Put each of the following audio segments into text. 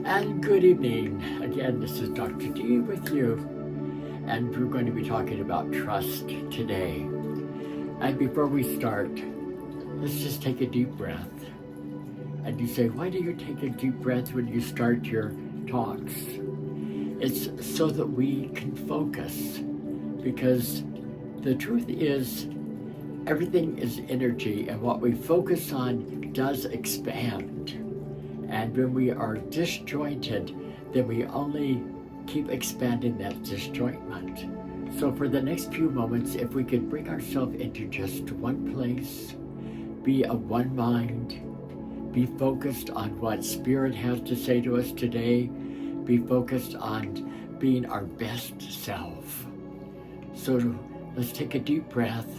And good evening. Again, this is Dr. D with you, and we're going to be talking about trust today. And before we start, let's just take a deep breath. And you say, why do you take a deep breath when you start your talks? It's so that we can focus, because the truth is, everything is energy, and what we focus on does expand. And when we are disjointed, then we only keep expanding that disjointment. So for the next few moments, if we could bring ourselves into just one place, be of one mind, be focused on what Spirit has to say to us today, be focused on being our best self. So let's take a deep breath.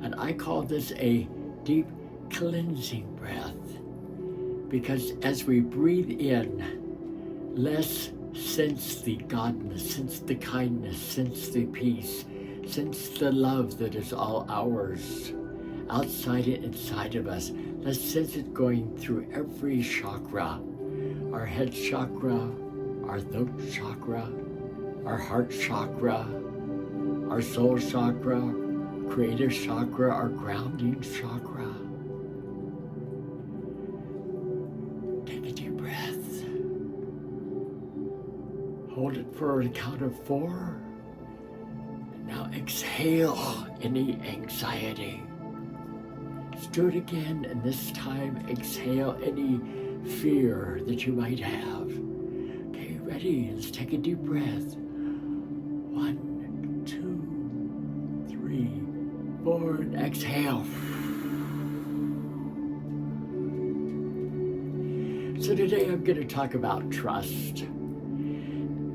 And I call this a deep cleansing breath. Because as we breathe in, let's sense the godness, sense the kindness, sense the peace, sense the love that is all ours, outside and inside of us. Let's sense it going through every chakra, our head chakra, our throat chakra, our heart chakra, our soul chakra, creative chakra, our grounding chakra. Hold it for a count of 4. Now exhale any anxiety. Let's do it again, and this time exhale any fear that you might have. Okay, ready? Let's take a deep breath. 1, 2, 3, 4, and exhale. So today I'm going to talk about trust.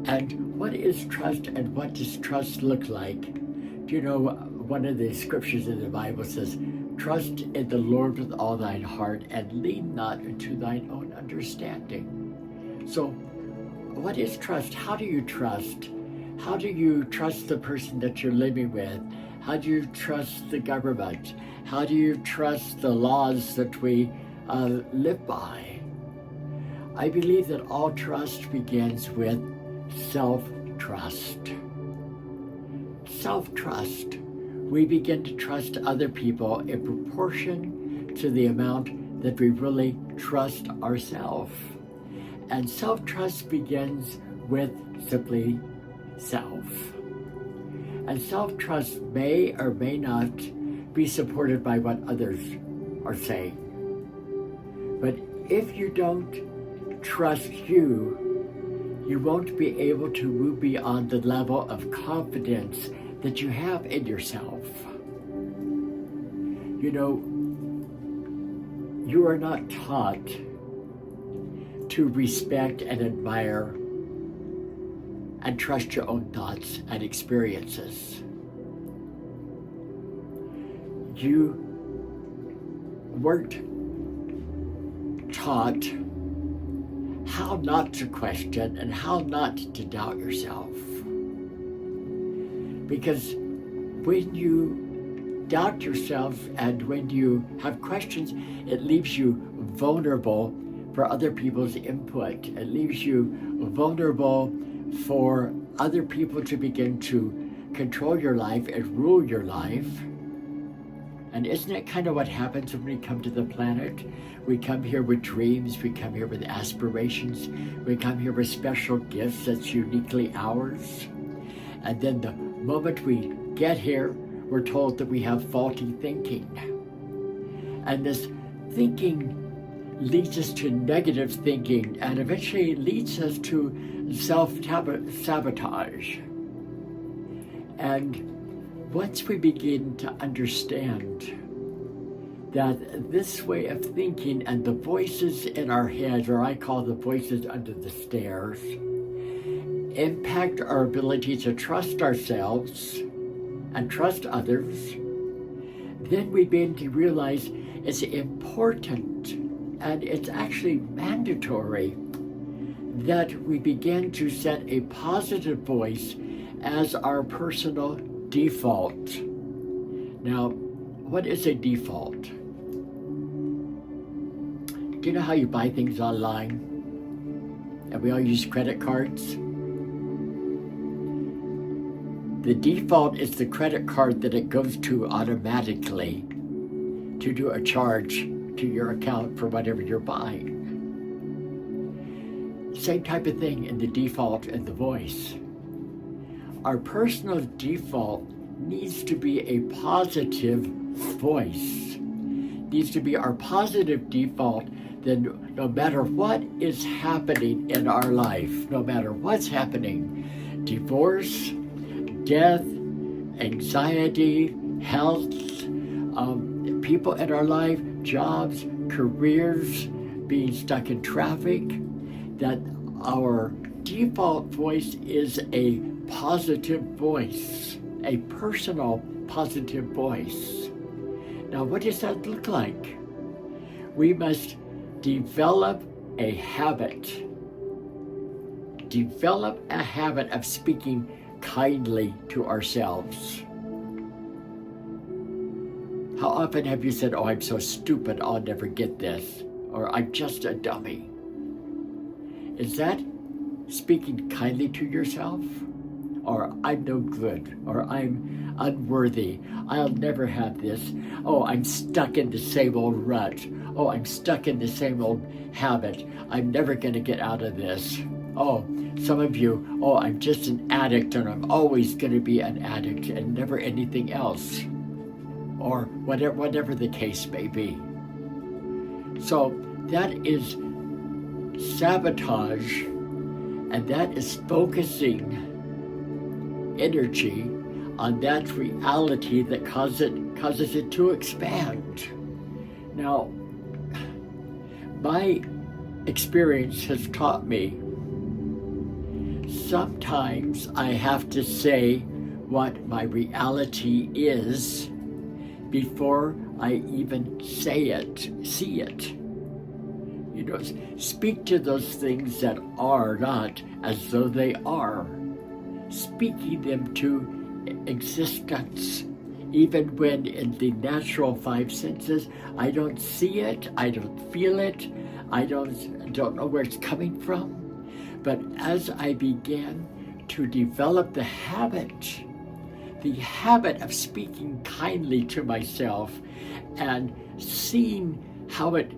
And what is trust, and what does trust look like? Do you know, one of the scriptures in the Bible says, trust in the Lord with all thine heart and lean not into thine own understanding. So what is trust? How do you trust? How do you trust the person that you're living with? How do you trust the government? How do you trust the laws that we live by? I believe that all trust begins with self-trust. Self-trust. We begin to trust other people in proportion to the amount that we really trust ourselves. And self-trust begins with simply self. And self-trust may or may not be supported by what others are saying. But if you don't trust you, you won't be able to move beyond the level of confidence that you have in yourself. You know, you are not taught to respect and admire and trust your own thoughts and experiences. You weren't taught how not to question and how not to doubt yourself. Because when you doubt yourself and when you have questions, it leaves you vulnerable for other people's input. It leaves you vulnerable for other people to begin to control your life and rule your life. And isn't it kind of what happens when we come to the planet? We come here with dreams, we come here with aspirations, we come here with special gifts that's uniquely ours. And then the moment we get here, we're told that we have faulty thinking. And this thinking leads us to negative thinking, and eventually leads us to self-sabotage. And once we begin to understand that this way of thinking and the voices in our head, or I call the voices under the stairs, impact our ability to trust ourselves and trust others, then we begin to realize it's important and it's actually mandatory that we begin to set a positive voice as our personal default. Now, what is a default? Do you know how you buy things online? and we all use credit cards. The default is the credit card that it goes to automatically to do a charge to your account for whatever you're buying. Same type of thing in the default and the voice. Our personal default needs to be a positive voice. Needs to be our positive default. Then no matter what is happening in our life, no matter what's happening, divorce, death, anxiety, health, people in our life, jobs, careers, being stuck in traffic, that our default voice is a positive voice, a personal positive voice. Now, what does that look like? We must develop a habit. Develop a habit of speaking kindly to ourselves. How often have you said, "Oh, I'm so stupid, I'll never get this," or "I'm just a dummy"? Is that speaking kindly to yourself? Or "I'm no good," or "I'm unworthy, I'll never have this," "Oh, I'm stuck in the same old rut," "Oh, I'm stuck in the same old habit, I'm never going to get out of this." Oh, some of you, "Oh, I'm just an addict and I'm always going to be an addict and never anything else," or whatever the case may be. So that is sabotage, and that is focusing energy on that reality that causes it to expand. Now, my experience has taught me sometimes I have to say what my reality is before I even see it. You know, speak to those things that are not as though they are. Speaking them to existence, even when in the natural five senses, I don't see it, I don't feel it, I don't know where it's coming from. But as I began to develop the habit of speaking kindly to myself and seeing how it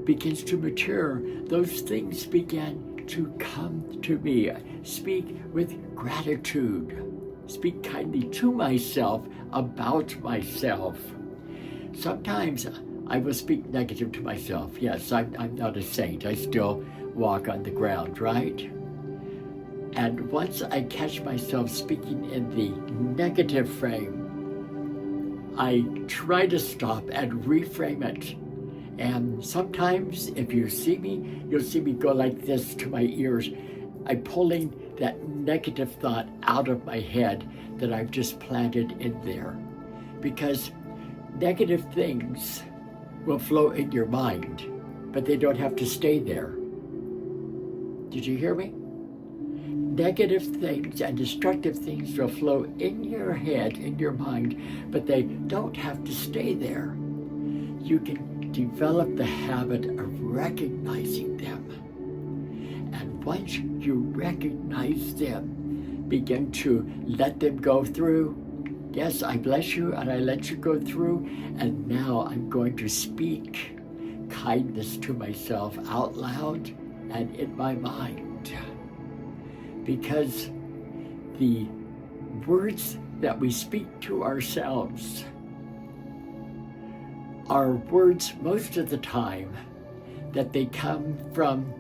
begins to mature, those things began to come to me. Speak with gratitude. Speak kindly to myself about myself. Sometimes I will speak negative to myself. Yes, I'm not a saint. I still walk on the ground, right? And once I catch myself speaking in the negative frame, I try to stop and reframe it. And sometimes if you see me, you'll see me go like this to my ears. I'm pulling that negative thought out of my head that I've just planted in there. Because negative things will flow in your mind, but they don't have to stay there. Did you hear me? Negative things and destructive things will flow in your head, in your mind, but they don't have to stay there. You can develop the habit of recognizing them. And once you recognize them, begin to let them go through. Yes, I bless you and I let you go through, and now I'm going to speak kindness to myself out loud and in my mind. Because the words that we speak to ourselves are words most of the time that they come from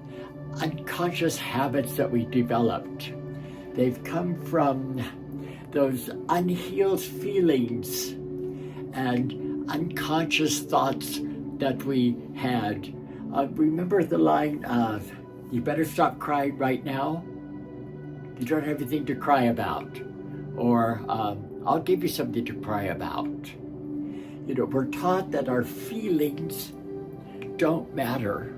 unconscious habits that we developed. They've come from those unhealed feelings and unconscious thoughts that we had. Remember the line of, "You better stop crying right now. You don't have anything to cry about." Or, "I'll give you something to cry about." You know, we're taught that our feelings don't matter.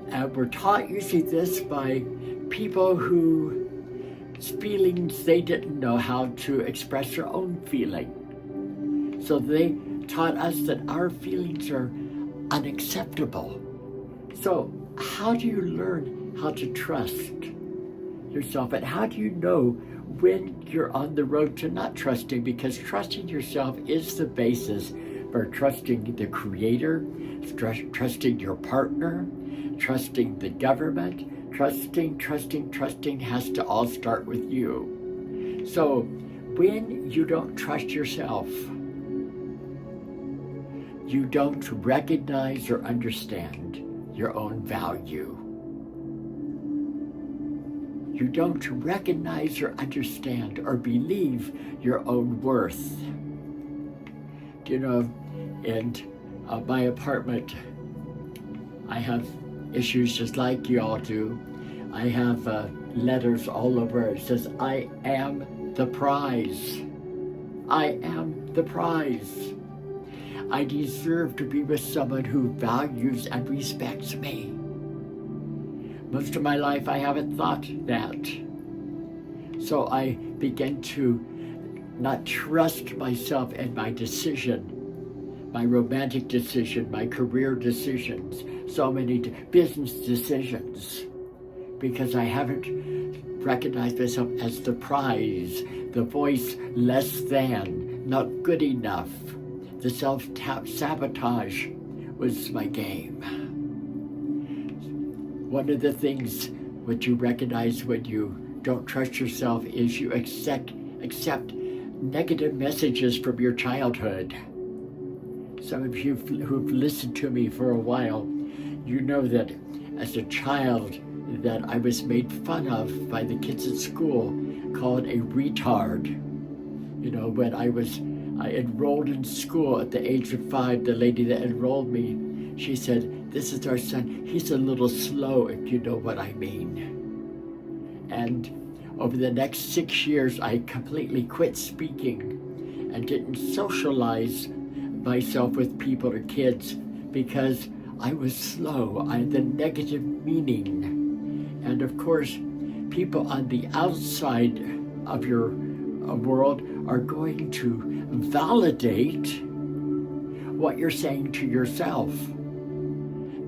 And we're taught usually this by people whose feelings, they didn't know how to express their own feeling. So they taught us that our feelings are unacceptable. So how do you learn how to trust yourself. And how do you know when you're on the road to not trusting? Because trusting yourself is the basis for trusting the Creator, trusting your partner, trusting the government. Trusting has to all start with you. So when you don't trust yourself, you don't recognize or understand your own value. You don't recognize or understand or believe your own worth. You know, in my apartment, I have issues just like you all do. I have letters all over. It says, I am the prize. I am the prize. I deserve to be with someone who values and respects me. Most of my life, I haven't thought that. So I began to not trust myself and my decision, my romantic decision, my career decisions, so many business decisions, because I haven't recognized myself as the prize, the voice less than, not good enough. The self-sabotage was my game. One of the things what you recognize when you don't trust yourself is you accept negative messages from your childhood. Some of you who've listened to me for a while, you know that as a child that I was made fun of by the kids at school, called a retard. You know, when I enrolled in school at the age of 5, the lady that enrolled me, she said, this is our son, he's a little slow, if you know what I mean. And over the next 6 years, I completely quit speaking and didn't socialize myself with people or kids because I was slow. I had the negative meaning. And of course, people on the outside of your world are going to validate what you're saying to yourself.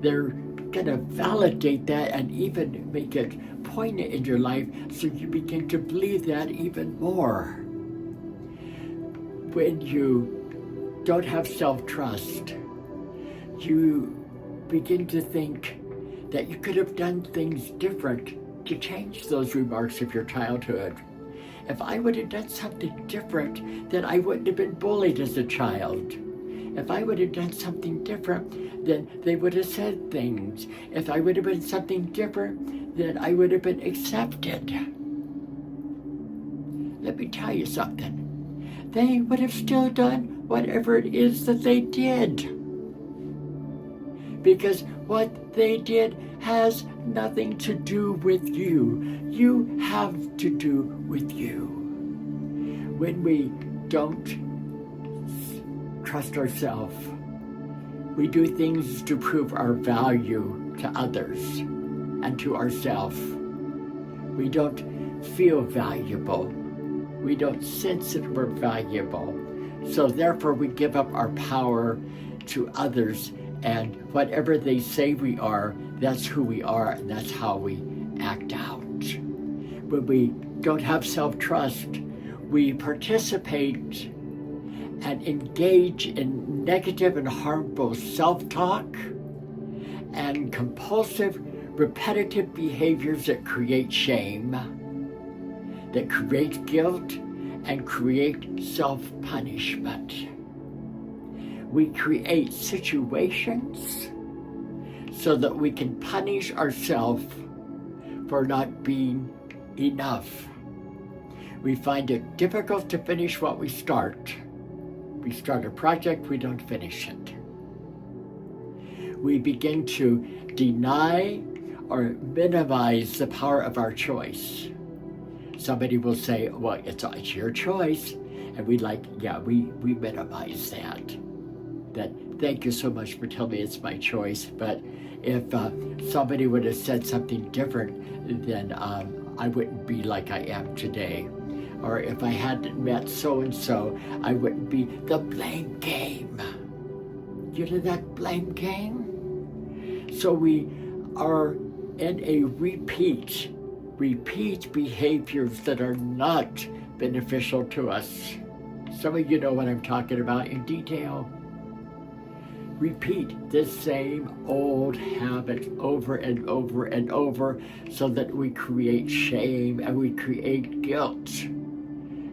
They're going to validate that and even make it poignant in your life, so you begin to believe that even more. When you don't have self-trust, you begin to think that you could have done things different to change those remarks of your childhood. If I would have done something different, then I wouldn't have been bullied as a child. If I would have done something different, then they would have said things. If I would have been something different, then I would have been accepted. Let me tell you something. They would have still done whatever it is that they did. Because what they did has nothing to do with you. You have to do with you. When we don't trust ourselves, we do things to prove our value to others and to ourselves. We don't feel valuable. We don't sense that we're valuable. So therefore we give up our power to others, and whatever they say we are, that's who we are, and that's how we act out. When we don't have self-trust, we participate and engage in negative and harmful self-talk and compulsive, repetitive behaviors that create shame, that create guilt, and create self-punishment. We create situations so that we can punish ourselves for not being enough. We find it difficult to finish what we start. We start a project, we don't finish it. We begin to deny or minimize the power of our choice. Somebody will say, well, it's your choice. And we minimize that. That, thank you so much for telling me it's my choice, but if somebody would have said something different, then I wouldn't be like I am today. Or if I hadn't met so-and-so, I wouldn't be. The blame game. You know that blame game? So we are in a repeat behaviors that are not beneficial to us. Some of you know what I'm talking about in detail. Repeat this same old habit over and over and over so that we create shame and we create guilt.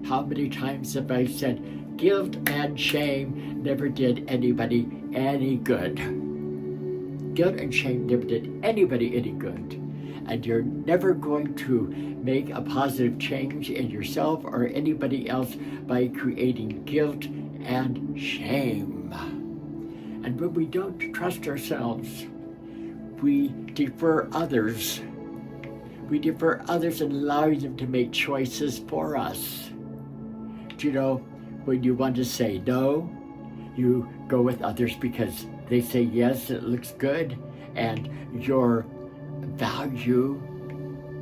How many times have I said guilt and shame never did anybody any good? Guilt and shame never did anybody any good. And you're never going to make a positive change in yourself or anybody else by creating guilt and shame. And when we don't trust ourselves, we defer others. We defer others and allow them to make choices for us. Do you know, when you want to say no, you go with others because they say yes, it looks good, and your value,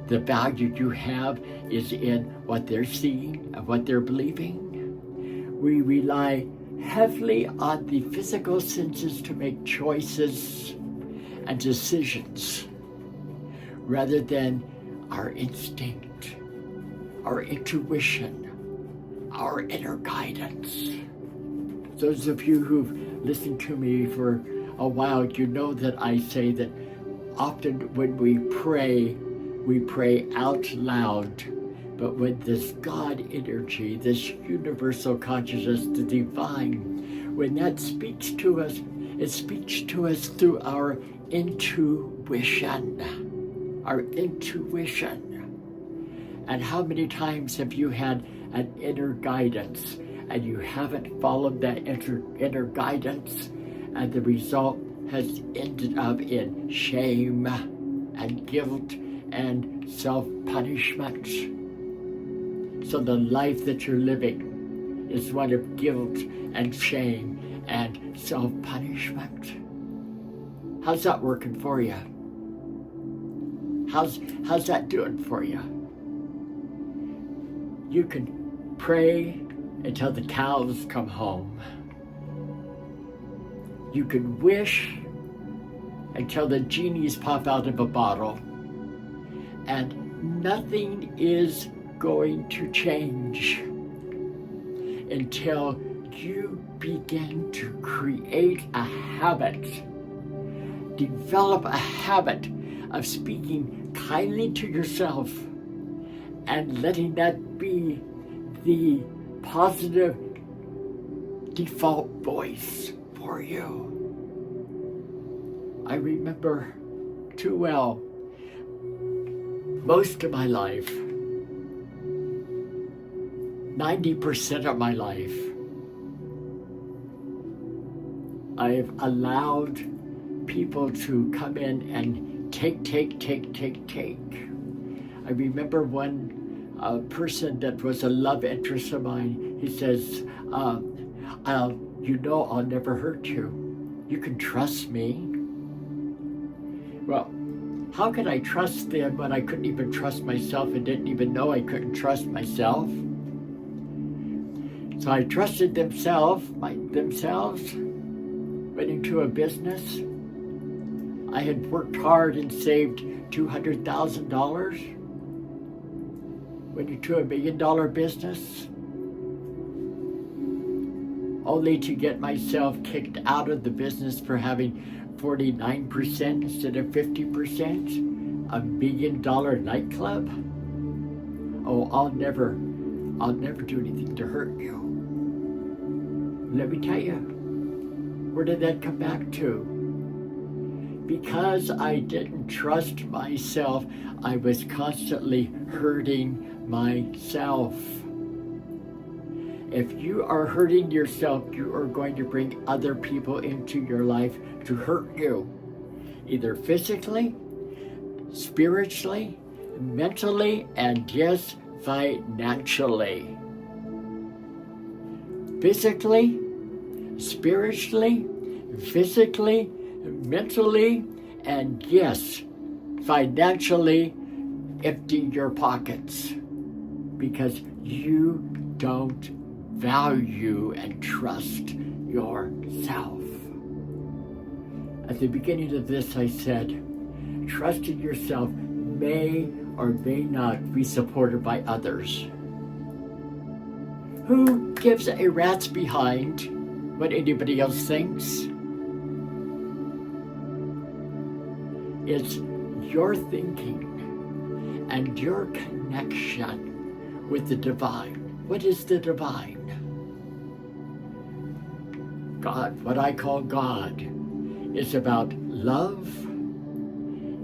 the value you have is in what they're seeing and what they're believing. We rely heavily on the physical senses to make choices and decisions rather than our instinct, our intuition, our inner guidance. Those of you who've listened to me for a while, you know that I say that often when we pray out loud. But when this God energy, this universal consciousness, the divine, when that speaks to us, it speaks to us through our intuition. Our intuition. And how many times have you had an inner guidance and you haven't followed that inner guidance, and the result has ended up in shame and guilt and self-punishment? So the life that you're living is one of guilt and shame and self-punishment. How's that working for you? How's that doing for you? You can pray until the cows come home. You can wish until the genies pop out of a bottle. And nothing is going to change until you begin to create a habit, develop a habit of speaking kindly to yourself and letting that be the positive default voice for you. I remember too well, most of my life, 90% of my life, I've allowed people to come in and take. I remember one person that was a love interest of mine. He says, I'll never hurt you. You can trust me. Well, how could I trust them when I couldn't even trust myself and didn't even know I couldn't trust myself? So I trusted themselves, went into a business. I had worked hard and saved $200,000. Went into $1 million business, only to get myself kicked out of the business for having 49% instead of 50%. $1 million nightclub. Oh, I'll never do anything to hurt you. Let me tell you, where did that come back to? Because I didn't trust myself, I was constantly hurting myself. If you are hurting yourself, you are going to bring other people into your life to hurt you, either physically, spiritually, mentally, and yes, financially. Physically, spiritually, physically, mentally, and yes, financially, empty your pockets because you don't value and trust yourself. At the beginning of this, I said, trust in yourself may or may not be supported by others. Who gives a rat's behind what anybody else thinks? It's your thinking and your connection with the divine. What is the divine? God, what I call God, is about love,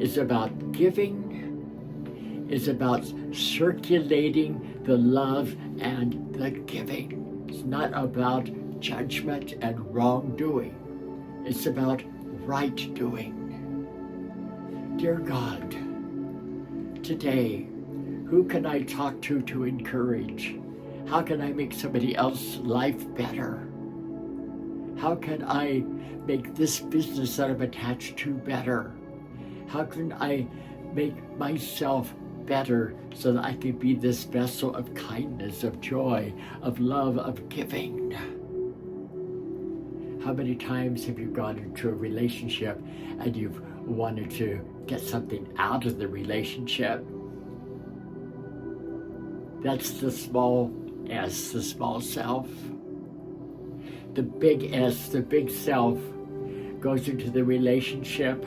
is about giving, is about circulating the love and the giving. It's not about judgment and wrongdoing. It's about right doing. Dear God, today, who can I talk to encourage? How can I make somebody else's life better? How can I make this business that I'm attached to better? How can I make myself better so that I can be this vessel of kindness, of joy, of love, of giving? How many times have you gone into a relationship and you've wanted to get something out of the relationship? That's the small S, the small self. The big S, the big self, goes into the relationship.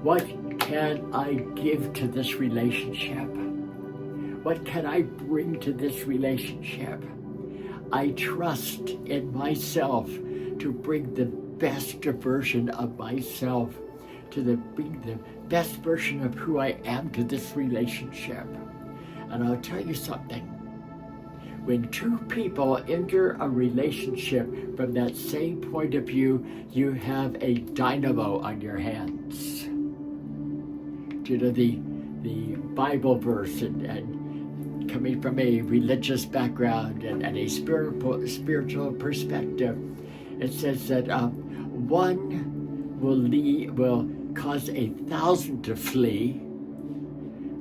What can I give to this relationship? What can I bring to this relationship? I trust in myself to bring the best version of myself, to bring the best version of who I am to this relationship. And I'll tell you something. When two people enter a relationship from that same point of view, you have a dynamo on your hands. You know, the Bible verse and coming from a religious background and a spiritual perspective, it says that one will cause 1,000 to flee,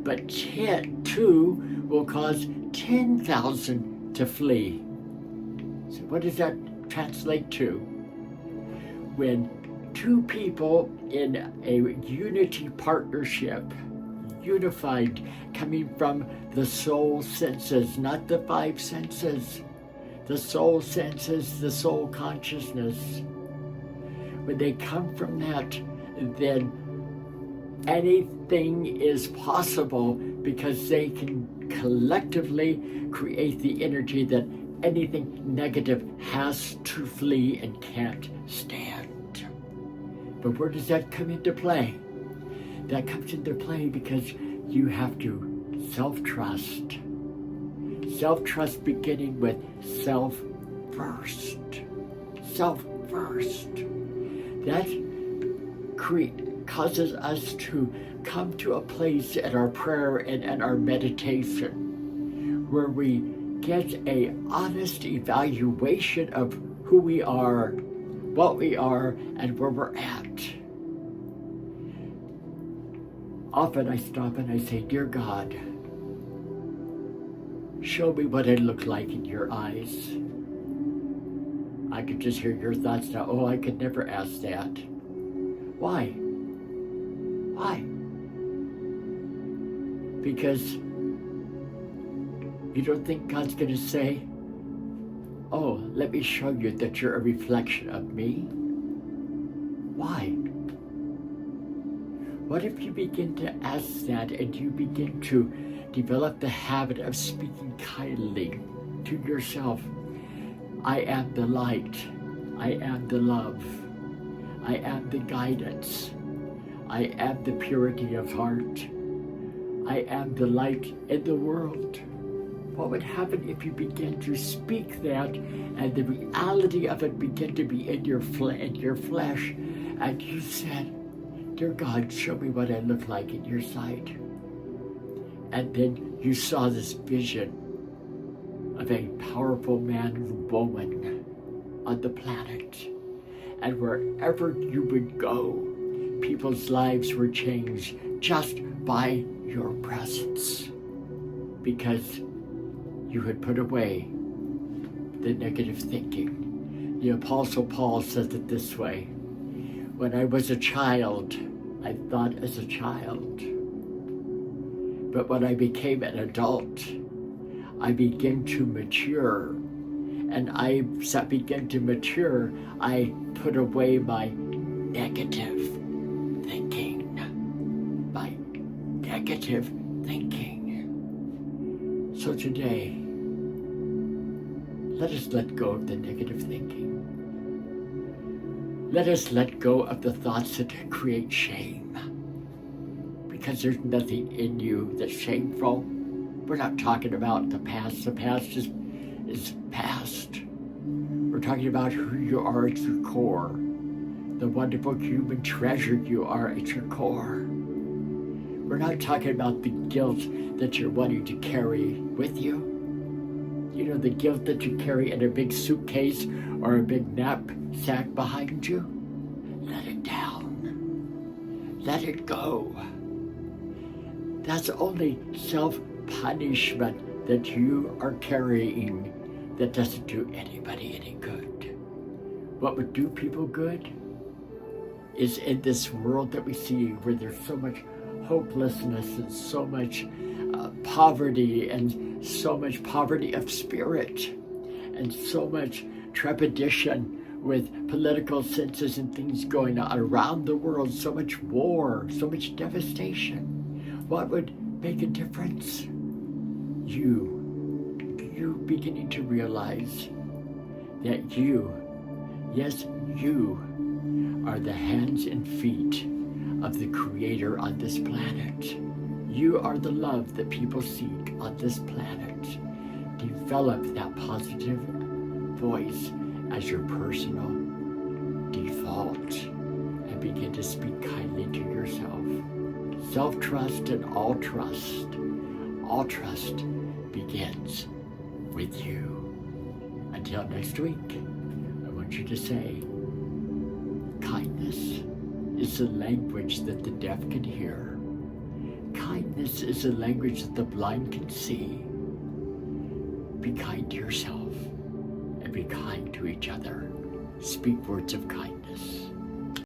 but two will cause 10,000 to flee. So what does that translate to? When two people in a unity partnership, unified, coming from the soul senses, not the five senses, the soul senses, the soul consciousness. When they come from that, then anything is possible because they can collectively create the energy that anything negative has to flee and can't stand. But where does that come into play? That comes into play because you have to self-trust. Self-trust beginning with self first. Self first. That causes us to come to a place in our prayer and our meditation where we get an honest evaluation of who we are, what we are, and where we're at. Often I stop and I say, Dear God, show me what I look like in your eyes. I could just hear your thoughts now. Oh, I could never ask that. Why? Why? Because you don't think God's going to say, oh, let me show you that you're a reflection of me? Why? What if you begin to ask that and you begin to develop the habit of speaking kindly to yourself? I am the light. I am the love. I am the guidance. I am the purity of heart. I am the light in the world. What would happen if you begin to speak that and the reality of it begin to be in your flesh, and you said, Dear God, show me what I look like in your sight. And then you saw this vision of a powerful man and woman on the planet. And wherever you would go, people's lives were changed just by your presence. Because you had put away the negative thinking. The Apostle Paul says it this way: when I was a child, I thought as a child. But when I became an adult, I began to mature. And as I began to mature, I put away my negative thinking. My negative thinking. So today, let us let go of the negative thinking. Let us let go of the thoughts that create shame. Because there's nothing in you that's shameful. We're not talking about the past. The past is past. We're talking about who you are at your core. The wonderful human treasure you are at your core. We're not talking about the guilt that you're wanting to carry with you. You know, the guilt that you carry in a big suitcase or a big knapsack behind you. Let it down. Let it go. That's only self-punishment that you are carrying that doesn't do anybody any good. What would do people good is in this world that we see where there's so much hopelessness and so much poverty and so much poverty of spirit and so much trepidation with political senses and things going on around the world, so much war, so much devastation. What would make a difference? You beginning to realize that you, yes, you are the hands and feet of the Creator on this planet. You are the love that people seek on this planet. Develop that positive voice as your personal default and begin to speak kindly to yourself. Self-trust and all trust begins with you. Until next week, I want you to say, kindness is the language that the deaf can hear. Kindness is the language that the blind can see. Be kind to yourself and be kind to each other. Speak words of kindness.